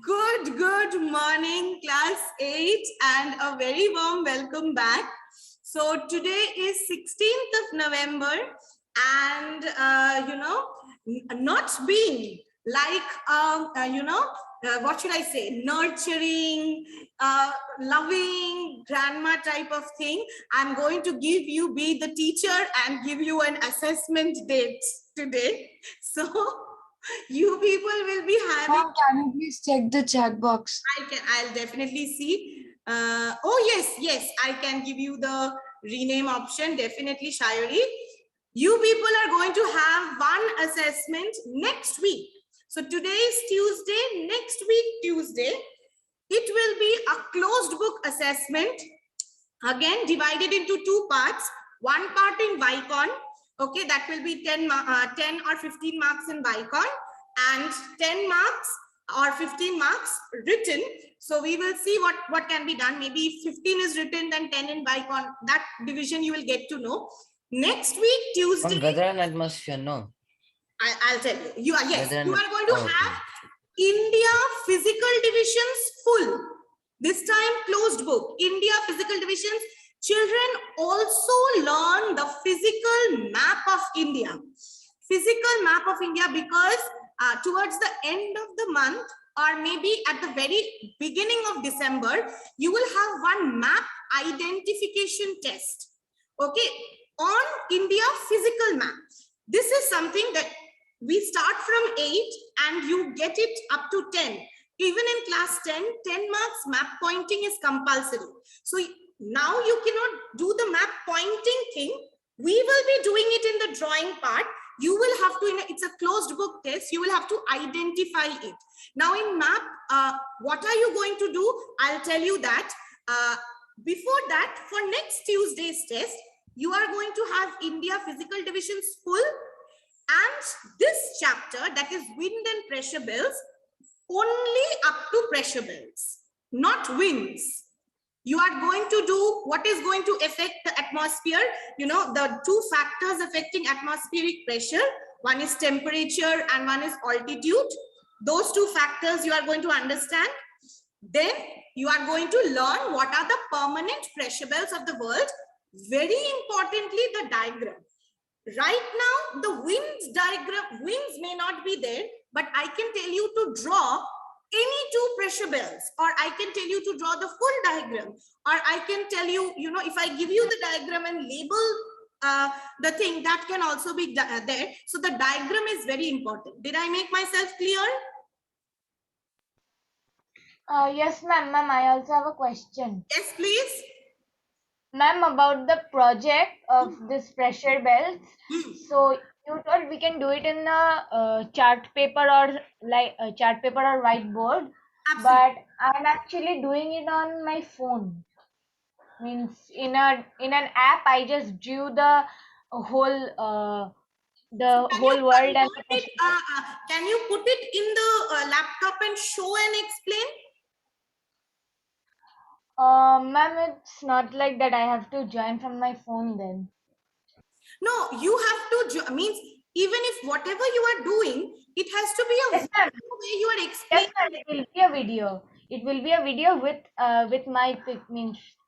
Good morning, class 8, and a very warm welcome back. So today is 16th of November, and not being like what should I say, nurturing, loving grandma type of thing. I'm going to be the teacher and give you an assessment date today. So you people will be having. Ma'am, can you please check the chat box? I'll definitely see. Oh yes, I can give you the rename option. Definitely, Shayuri. You people are going to have one assessment next week. So today is Tuesday. Next week, Tuesday, it will be a closed book assessment. Again, divided into two parts. One part in Vicon. Okay, that will be 10 or 15 marks in Vicon and 10 marks or 15 marks written. So we will see what can be done. Maybe if 15 is written, then 10 in Vicon. That division you will get to know. Next week, Tuesday. On weather and atmosphere, no. I'll tell you. You are going to okay. have India physical divisions full. This time closed book. India physical divisions. Children also learn the physical map of India. Physical map of India, because towards the end of the month or maybe at the very beginning of December, you will have one map identification test. Okay, on India physical map. This is something that we start from 8 and you get it up to 10. Even in class 10 marks map pointing is compulsory. So now you cannot do the map pointing thing. We will be doing it in the drawing part. You will have to, it's a closed book test. You will have to identify it. Now in map, what are you going to do? I'll tell you that. Before that, for next Tuesday's test, you are going to have India physical divisions full. And this chapter, that is wind and pressure belts, only up to pressure belts, not winds. You are going to do what is going to affect the atmosphere. You know, the two factors affecting atmospheric pressure. One is temperature and one is altitude. Those two factors you are going to understand. Then you are going to learn what are the permanent pressure belts of the world. Very importantly, the diagram. Right now, the winds diagram, winds may not be there, but I can tell you to draw any two pressure belts, or I can tell you to draw the full diagram, or I can tell you, if I give you the diagram and label the thing, that can also be there. So the diagram is very important. Did I make myself clear? Yes, ma'am. I also have a question. Yes, please. Ma'am, about the project of this pressure belts. So you told we can do it in a chart paper or whiteboard. Absolutely. But I'm actually doing it on my phone. Means in an app, I just drew the whole world and can you put it in the laptop and show and explain? Ma'am, it's not like that. I have to join from my phone then. No, you have to means even if whatever you are doing, it has to be a way you are explaining. Yes, it will be a video. It will be a video with my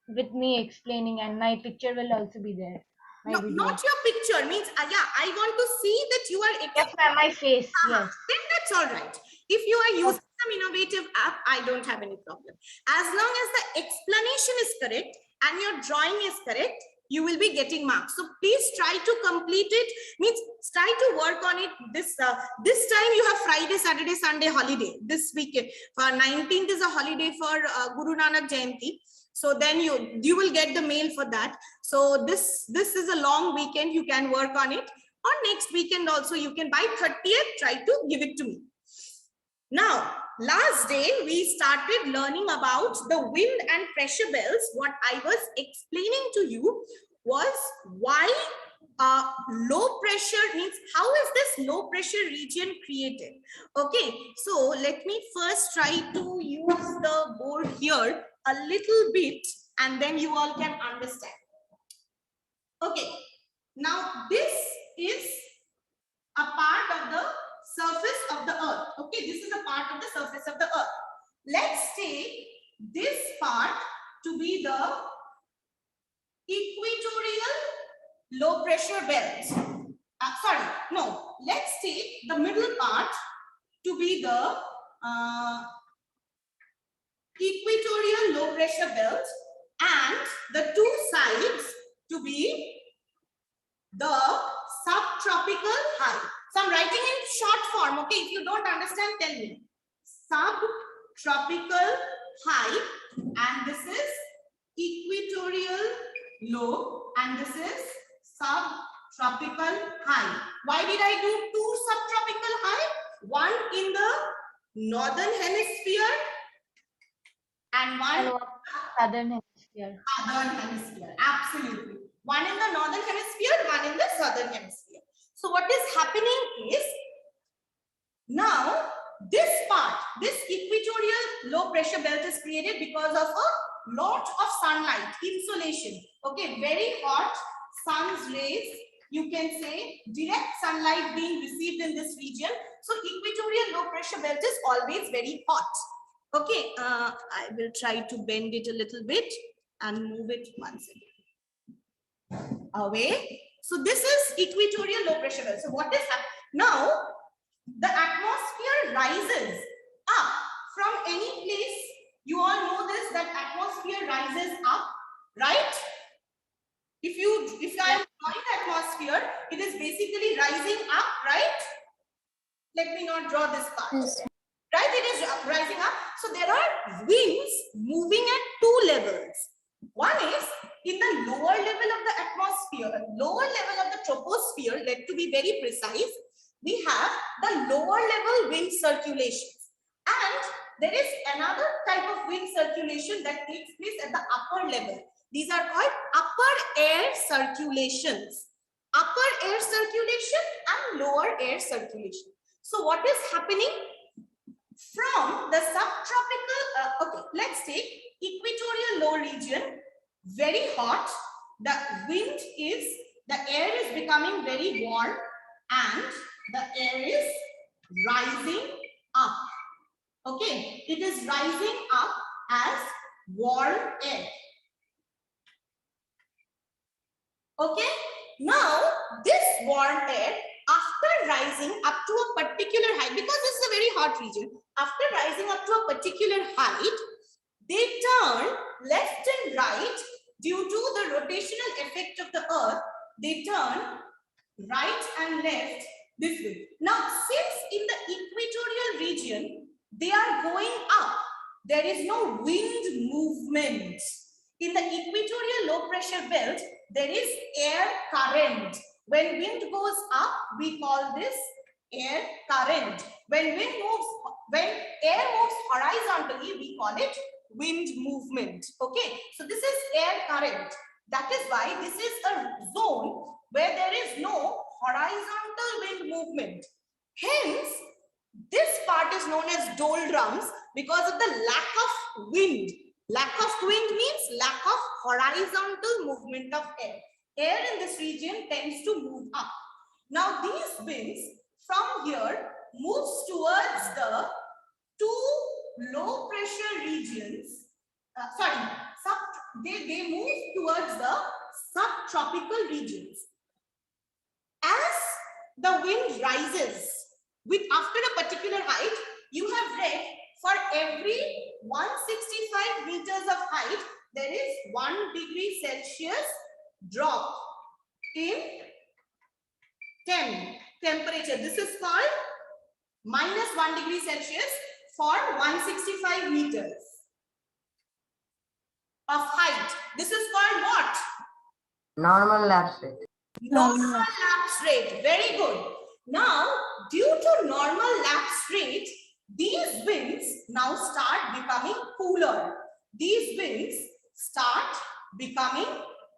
with me explaining, and my picture will also be there. No, not your picture. Means I want to see that you are. Yes, ma'am, my face. Yes. Then that's all right. If you are using some innovative app, I don't have any problem. As long as the explanation is correct and your drawing is correct, you will be getting marks. So please try to complete it. Means try to work on it. This time you have Friday, Saturday, Sunday holiday. This weekend for 19th is a holiday for Guru Nanak Jayanti. So then you will get the mail for that. So this is a long weekend. You can work on it. Or next weekend also you can, by 30th try to give it to me. Now, last day we started learning about the wind and pressure belts. What I was explaining to you was why low pressure means, how is this low pressure region created? Okay, so let me first try to use the board here a little bit and then you all can understand. Okay, now this is a part of the surface of the earth. Okay, this is a part of the surface of the earth. Let's take this part to be the equatorial low pressure belt. Sorry, no, let's take the middle part to be the equatorial low pressure belt and the two sides to be the subtropical high. So I'm writing in short form, okay? If you don't understand, tell me. Subtropical high, and this is equatorial low, and this is subtropical high. Why did I do two subtropical high? One in the northern hemisphere and one in the southern hemisphere. southern hemisphere. Absolutely. One in the northern hemisphere, one in the southern hemisphere. So what is happening is, now this part, this equatorial low pressure belt is created because of a lot of sunlight, insolation. Okay, very hot sun's rays, you can say direct sunlight being received in this region. So equatorial low pressure belt is always very hot. Okay, I will try to bend it a little bit and move it once again away. So this is equatorial low pressure belt. So what is happening now? The atmosphere rises up from any place. You all know this, that atmosphere rises up, right? If I am drawing the atmosphere, it is basically rising up, right? Let me not draw this part. Yes. Right, it is rising up. So there are winds moving at two levels. One is in the lower level of the atmosphere, lower level of the troposphere, let to be very precise, we have the lower level wind circulations. And there is another type of wind circulation that takes place at the upper level. These are called upper air circulations. Upper air circulation and lower air circulation. So what is happening? From the subtropical, okay, let's take equatorial low region, very hot, the air is becoming very warm and the air is rising up. Okay, it is rising up as warm air. Okay, now this warm air, after rising up to a particular height, because this is a very hot region, after rising up to a particular height, they turn left and right due to the rotational effect of the earth. They turn right and left this way. Now, since in the equatorial region, they are going up, there is no wind movement. In the equatorial low pressure belt, there is air current. When wind goes up, we call this air current. When air moves horizontally, we call it wind movement. Okay, so this is air current. That is why this is a zone where there is no horizontal wind movement. Hence, this part is known as doldrums because of the lack of wind. Lack of wind means lack of horizontal movement of air. Air in this region tends to move up. Now these winds from here moves towards the two low pressure regions. They move towards the subtropical regions. As the wind rises after a particular height, you have read for every 165 meters of height, there is 1 degree Celsius drop in temperature. This is called minus 1 degree Celsius for 165 meters of height. This is called what? Normal lapse rate. Normal lapse rate. Very good. Now, due to normal lapse rate, these winds now start becoming cooler. These winds start becoming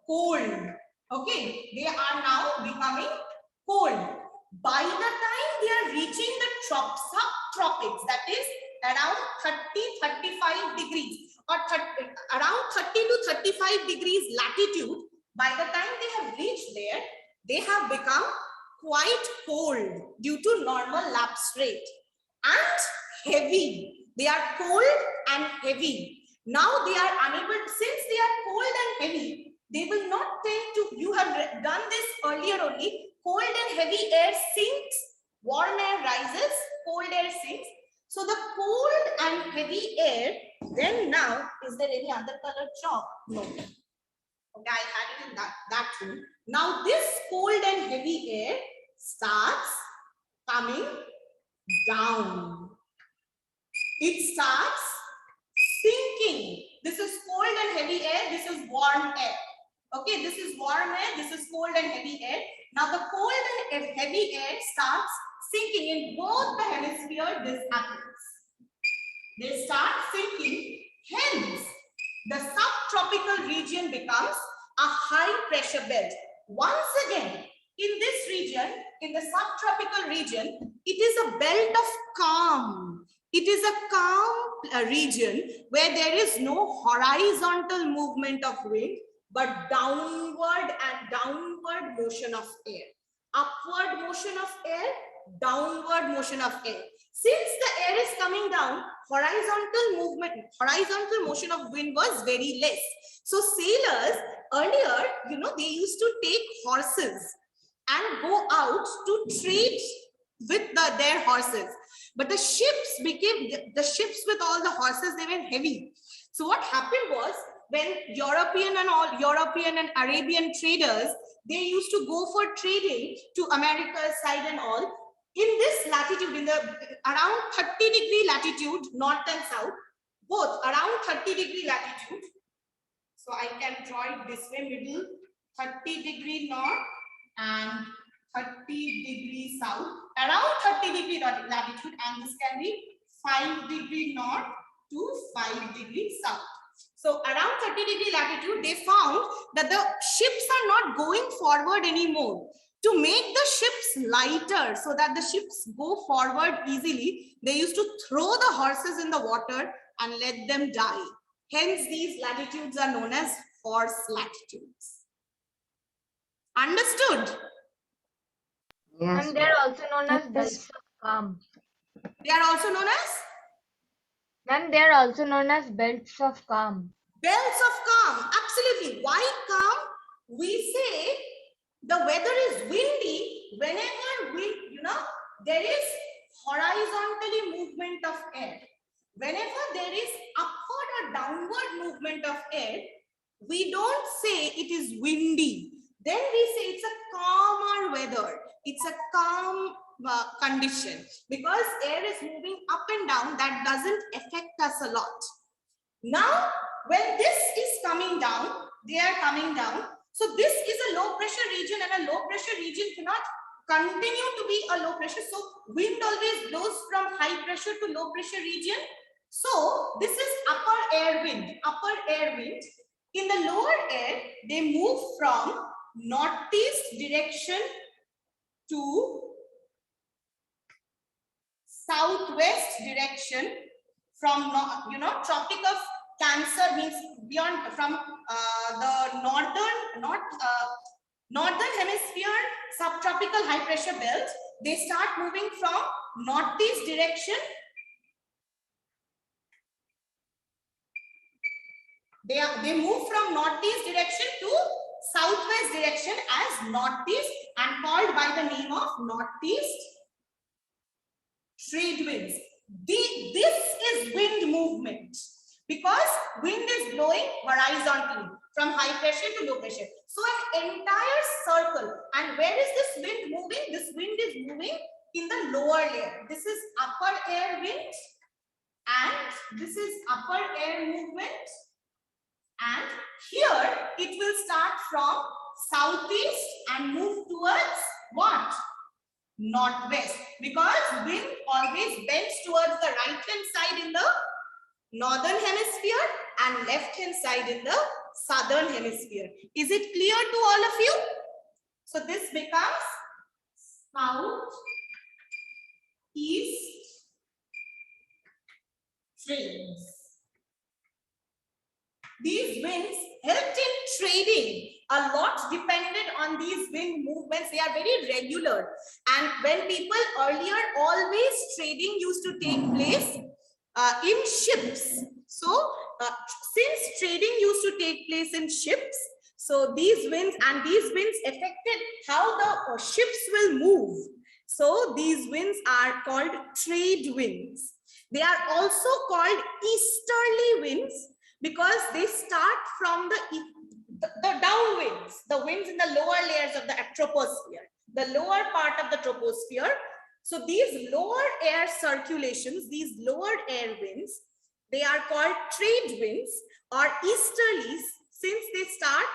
cold. Okay, they are now becoming cold. By the time they are reaching the subtropics, that is around 30-35 degrees or around 30 to 35 degrees latitude, by the time they have reached there, they have become quite cold due to normal lapse rate. and heavy. They are cold and heavy. Now they are unable, since they are cold and heavy, they will not tend to, you have done this earlier only, cold and heavy air sinks, warm air rises, cold air sinks. So the cold and heavy air, then now, is there any other colored chalk? No. Okay, I had it in that room. Now this cold and heavy air starts coming down. It starts sinking. This is cold and heavy air. This is warm air. Okay, this is warm air. This is cold and heavy air. Now the cold and heavy air starts sinking in both the hemisphere. This happens. They start sinking. Hence, the subtropical region becomes a high pressure belt. Once again, in this region, in the subtropical region, it is a belt of calm. It is a calm region where there is no horizontal movement of wind, but downward and downward motion of air. Upward motion of air, downward motion of air. Since the air is coming down, horizontal motion of wind was very less. So sailors earlier, they used to take horses and go out to trade with their horses. But the ships with all the horses, they were heavy. So what happened was, when European and Arabian traders, they used to go for trading to America's side and all, in this latitude, in the around 30-degree latitude, north and south, both around 30-degree latitude. So I can draw it this way, middle, 30-degree north and 30-degree south, around 30-degree latitude, and this can be 5-degree north to 5-degree south. So around 30-degree latitude, they found that the ships are not going forward anymore. To make the ships lighter so that the ships go forward easily, they used to throw the horses in the water and let them die. Hence, these latitudes are known as horse latitudes. Understood? Yes. And they're also known as belts of calm. They are also known as? Ma'am, they are also known as belts of calm. Belts of calm. Absolutely. Why calm? We say the weather is windy whenever there is horizontally movement of air. Whenever there is upward or downward movement of air, we don't say it is windy. Then we say it's a calmer weather. It's a calm condition, because air is moving up and down. That doesn't affect us a lot. Now, when this is coming down, they are coming down. So this is a low pressure region, and a low pressure region cannot continue to be a low pressure. So wind always blows from high pressure to low pressure region. So this is upper air wind. Upper air wind. In the lower air, they move from northeast direction to southwest direction. From Tropic of Cancer means beyond, from the northern hemisphere subtropical high pressure belt. They start moving from northeast direction. They move from northeast direction to southwest direction as northeast, and called by the name of northeast trade winds. This is wind movement, because wind is blowing horizontally from high pressure to low pressure. So an entire circle. And where is this wind moving? This wind is moving in the lower layer. This is upper air wind, and this is upper air movement. And here it will start from southeast and move towards what? Northwest, because wind always bends towards the right hand side in the northern hemisphere and left hand side in the southern hemisphere. Is it clear to all of you? So this becomes south east trades. These winds helped in trading a lot depended on these wind movements. They are very regular. And when people earlier, always trading used to take place in ships. So since trading used to take place in ships, so these winds affected how the ships will move. So these winds are called trade winds. They are also called easterly winds because they start from the downwinds, the winds in the lower layers of the troposphere, the lower part of the troposphere. So these lower air circulations, these lower air winds, they are called trade winds or easterlies, since they start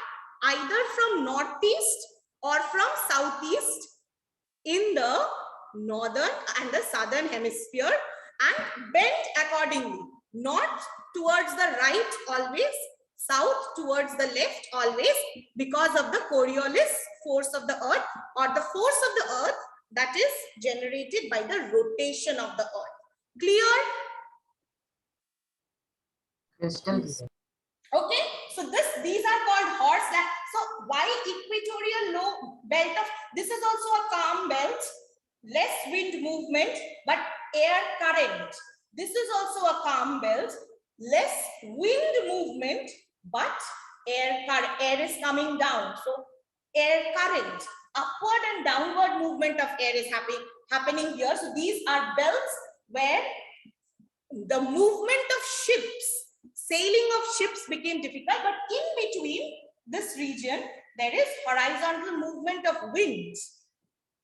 either from northeast or from southeast in the northern and the southern hemisphere and bent accordingly, not towards the right always, south towards the left always, because of the Coriolis force of the earth, or the force of the earth that is generated by the rotation of the earth. Clear? Crystal clear. Okay, so these are called horse. So why equatorial low belt of, this is also a calm belt, less wind movement but air current. This is also a calm belt, less wind movement but air is coming down. So air current, upward and downward movement of air is happening here. So these are belts where the movement of ships, sailing of ships became difficult, but in between this region, there is horizontal movement of winds,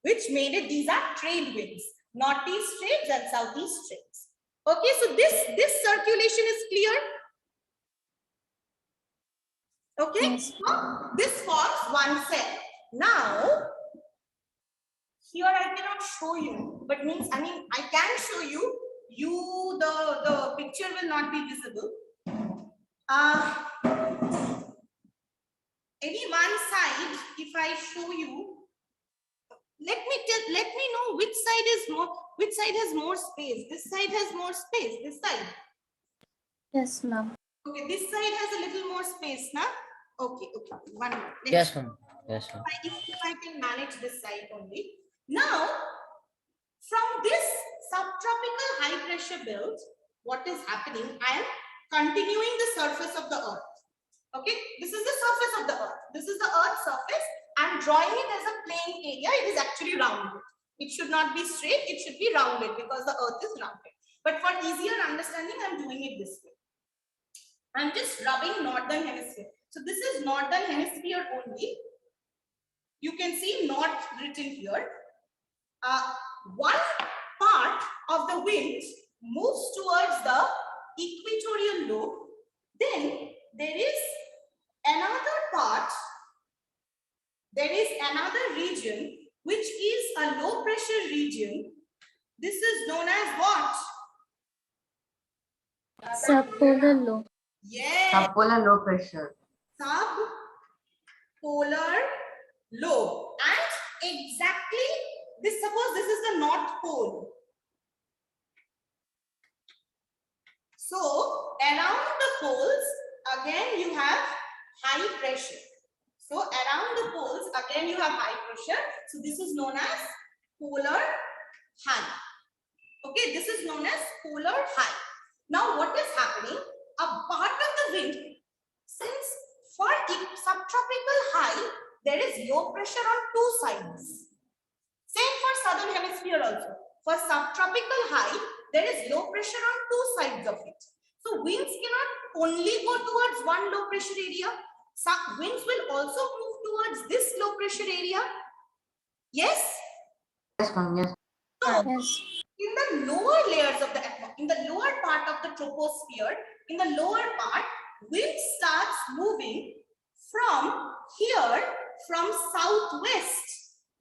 which made it, these are trade winds, northeast trades and southeast trades. Okay, so this circulation is clear. Okay, Yes. so this forms one cell. Now, here I cannot show you, but means, I mean, I can show you, the picture will not be visible. Any one side, if I show you, let me know which side has more space. This side has more space, this side. Yes, ma'am. Okay, this side has a little more space, now. Okay, one more. Yes, ma'am. Yes, ma'am. If I can manage this side only. Now, from this subtropical high pressure belt, what is happening? I am continuing the surface of the earth. Okay, this is the surface of the earth. This is the earth's surface. I'm drawing it as a plane area. It is actually rounded. It should not be straight. It should be rounded because the earth is rounded. But for easier understanding, I'm doing it this way. I'm just rubbing northern hemisphere. So this is northern hemisphere only. You can see north written here. One part of the wind moves towards the equatorial lobe. Then there is another part, there is another region which is a low pressure region. This is known as what? Subpolar low. Yes. Subpolar low pressure. Subpolar lobe. And exactly this, suppose this is the North Pole. So around the poles, again you have high pressure. So around the poles, again you have high pressure. So this is known as polar high. Okay, this is known as polar high. Now what is happening? A part of the wind, since for subtropical high, there is low pressure on two sides. Same for southern hemisphere also. For subtropical high, there is low pressure on two sides of it. So winds cannot only go towards one low pressure area. Some winds will also move towards this low pressure area. Yes? Yes, ma'am. Yes. So, Yes. in the lower layers of the atmosphere, in the lower part of the troposphere, in the lower part, wind starts moving from here, from southwest.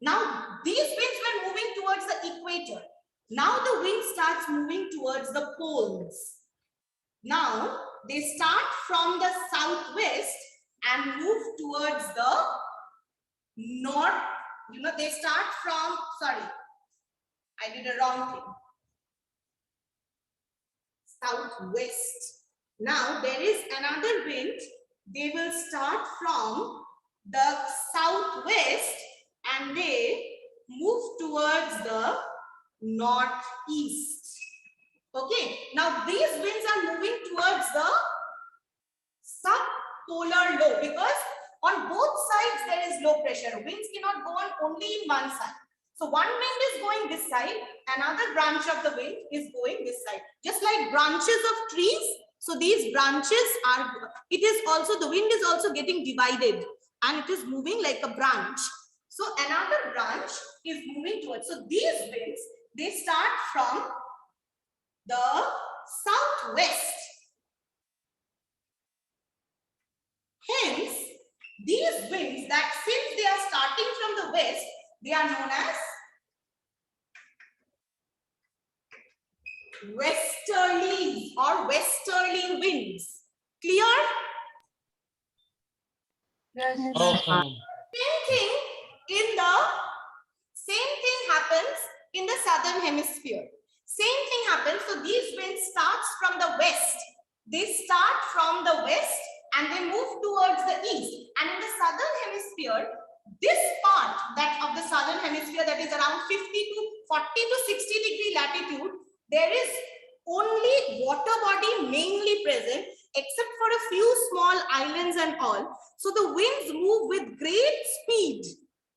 Now, these winds were moving towards the equator. Now, the wind starts moving towards the poles. Now, they start from the southwest and move towards the north. You know, they start from, sorry, I did a wrong thing. Southwest. Now, there is another wind. They will start from the southwest and they move towards the northeast. Okay, now these winds are moving towards the subpolar low because on both sides there is low pressure. Winds cannot go on only in one side. So one wind is going this side, another branch of the wind is going this side. Just like branches of trees. So these branches are, it is also, the wind is also getting divided and it is moving like a branch. So another branch is moving towards. So these winds, they start from the southwest. Hence, these winds that since they are starting from the west, they are known as westerlies or westerly winds. Clear? Yes. Same thing happens in the southern hemisphere. Same thing happens. So these winds starts from the west. They start from the west and they move towards the east. And in the southern hemisphere, this part that of the southern hemisphere that is around 40 to 60 degree latitude, there is only water body mainly present except for a few small islands and all. So the winds move with great speed.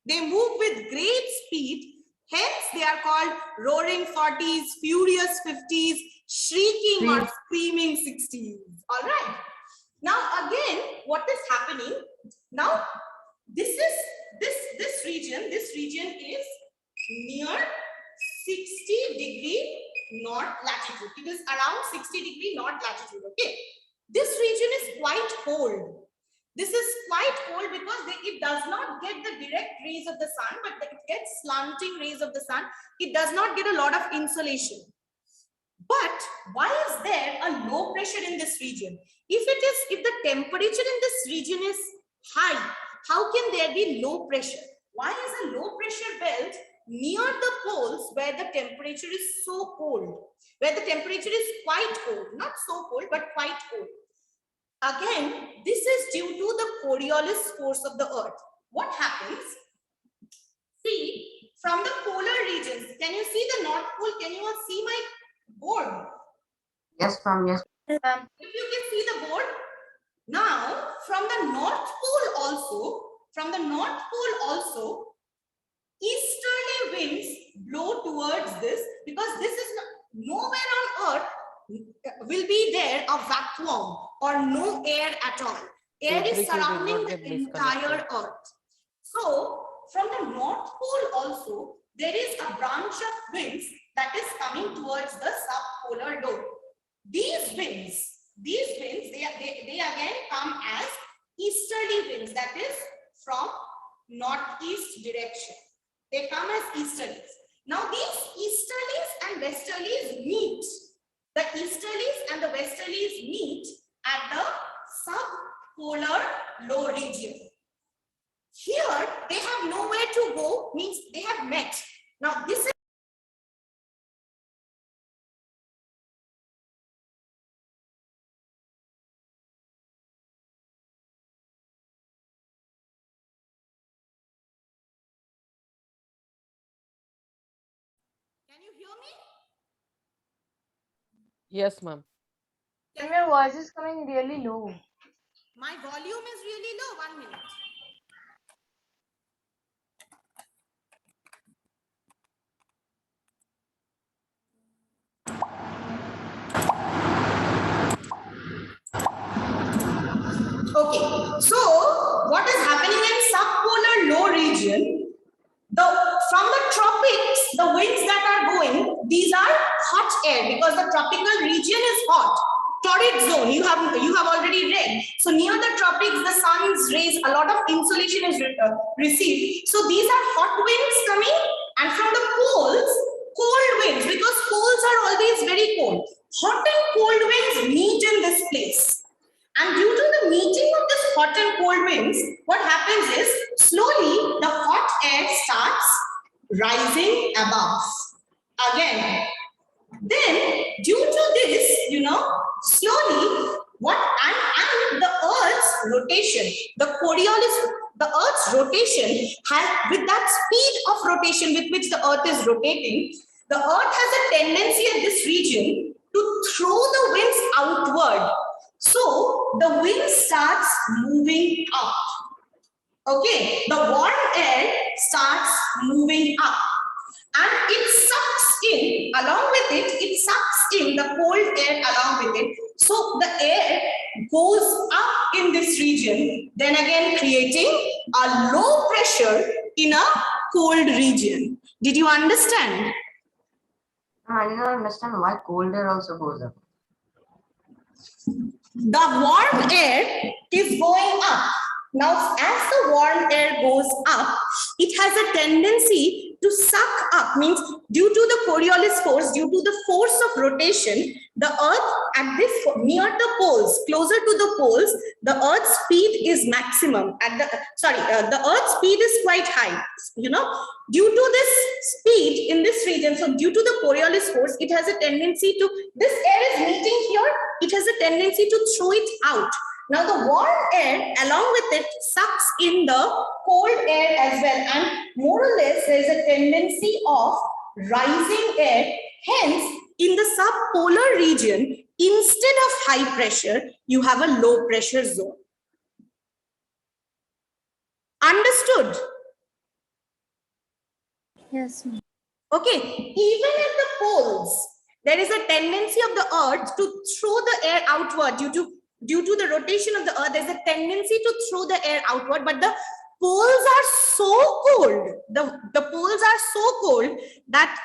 They move with great speed. Hence they are called roaring 40s, furious 50s, shrieking or screaming 60s. All right. Now again, what is happening? Now this region is near 60 degree north latitude. It is around 60 degree north latitude. Okay. This region is quite cold. This is quite cold because it does not get the direct rays of the sun, but it gets slanting rays of the sun. It does not get a lot of insolation. But why is there a low pressure in this region? If the temperature in this region is high, how can there be low pressure? Why is a low pressure belt near the poles where the temperature is so cold? Where the temperature is quite cold, not so cold, but quite cold. Again, this is due to the Coriolis force of the earth. What happens? See, from the polar regions, can you see the North Pole? Can you all see my board? Yes, ma'am. Yes. If you can see the board. Now, from the North Pole also, easterly winds blow towards this because this is nowhere on earth will be there a vacuum or no air at all. Air is surrounding the entire earth. So from the North Pole also, there is a branch of winds that is coming towards the subpolar low. These winds, they again come as easterly winds, that is from northeast direction. They come as easterlies. Now these easterlies and westerlies meet. The easterlies and the westerlies meet at the subpolar low region. Here, they have nowhere to go, means they have met. Now, this is Can you hear me? Yes, ma'am. Your voice is coming really low. My volume is really low. 1 minute. Okay, so what is happening in subpolar low region? From the tropics, the winds that are going, these are hot air because the tropical region is hot. Torrid zone, you have already read. So near the tropics, the sun's rays, a lot of insolation is received. So these are hot winds coming, and from the poles, cold winds, because poles are always very cold. Hot and cold winds meet in this place. And due to the meeting of this hot and cold winds, what happens is slowly the hot air starts rising above. Again, then due to this, slowly and the Earth's rotation, the the Earth's rotation has, with that speed of rotation with which the Earth is rotating, the Earth has a tendency at this region to throw the winds outward. So the wind starts moving up. Okay, the warm air starts moving up and it sucks in, along with it, it sucks in the cold air along with it. So the air goes up in this region, then again creating a low pressure in a cold region. Did you understand? I did not understand why cold air also goes up. The warm air is going up. Now, as the warm air goes up, it has a tendency to suck up, means due to the Coriolis force, due to the force of rotation, the Earth at this, near the poles, closer to the poles, the Earth's speed is maximum. At the, the Earth's speed is quite high, you know, due to this speed in this region. So due to the Coriolis force, it has a tendency to, this air is meeting here, it has a tendency to throw it out. Now the warm air along with it sucks in the cold air as well, and more or less there is a tendency of rising air. Hence, in the subpolar region, instead of high pressure, you have a low pressure zone. Understood? Yes, ma'am. Okay, even at the poles, there is a tendency of the Earth to throw the air outward due to the rotation of the Earth. There's a tendency to throw the air outward, but the poles are so cold. The poles are so cold that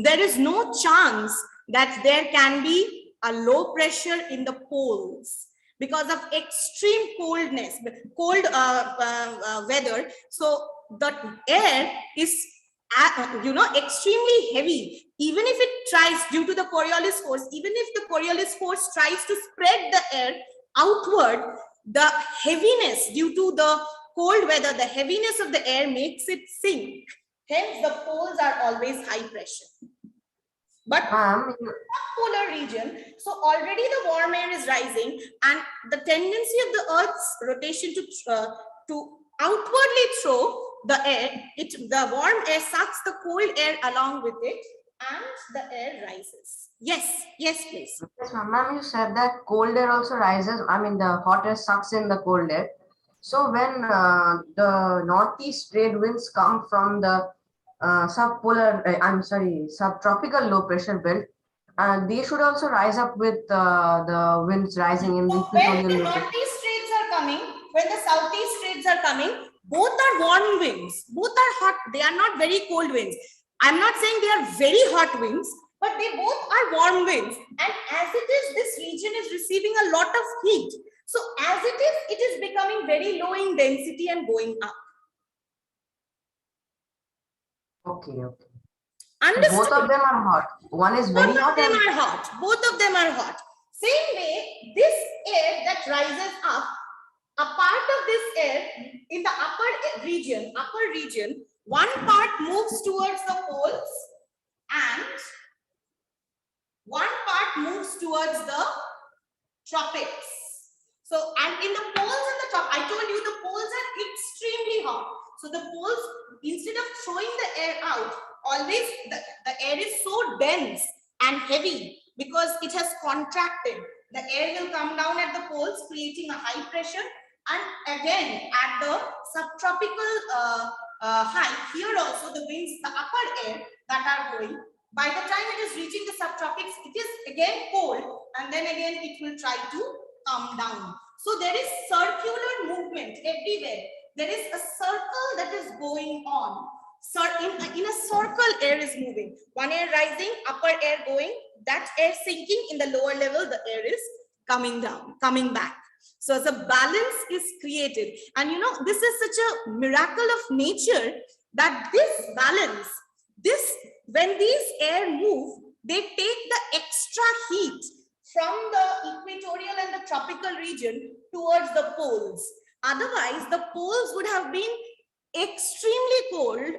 there is no chance that there can be a low pressure in the poles because of extreme coldness, cold weather. So the air is extremely heavy. Even if it tries, due to the Coriolis force, even if the Coriolis force tries to spread the air outward, the heaviness due to the cold weather, the heaviness of the air makes it sink. Hence, the poles are always high pressure. But polar region, so already the warm air is rising, and the tendency of the Earth's rotation to outwardly throw the air, the warm air sucks the cold air along with it, and the air rises. Yes, please. Yes, ma'am, you said that cold air also rises. I mean, the hot air sucks in the cold air. So when the northeast trade winds come from the subtropical low pressure belt, they should also rise up with the winds rising in the When the northeast trades are coming, when the southeast trades are coming, both are warm winds, both are hot. They are not very cold winds. I'm not saying they are very hot winds, but they both are warm winds. And as it is, this region is receiving a lot of heat. So as it is becoming very low in density and going up. Okay. Understood? Both of them are hot. One is very hot. Both of them are hot. Both of them are hot. Same way, this air that rises up, a part of this air in the upper region, one part moves towards the poles and one part moves towards the tropics. So, and in the poles and the top, I told you the poles are extremely hot. So the poles, instead of throwing the air out, always the air is so dense and heavy because it has contracted. The air will come down at the poles, creating a high pressure. And again, at the subtropical height, here also the winds, the upper air that are going, by the time it is reaching the subtropics, it is again cold, and then again it will try to come down. So there is circular movement everywhere. There is a circle that is going on. So in a circle, air is moving. One air rising, upper air going, that air sinking. In the lower level, the air is coming down, coming back. So the balance is created. And you know, this is such a miracle of nature that this balance, when these air move, they take the extra heat from the equatorial and the tropical region towards the poles. Otherwise, the poles would have been extremely cold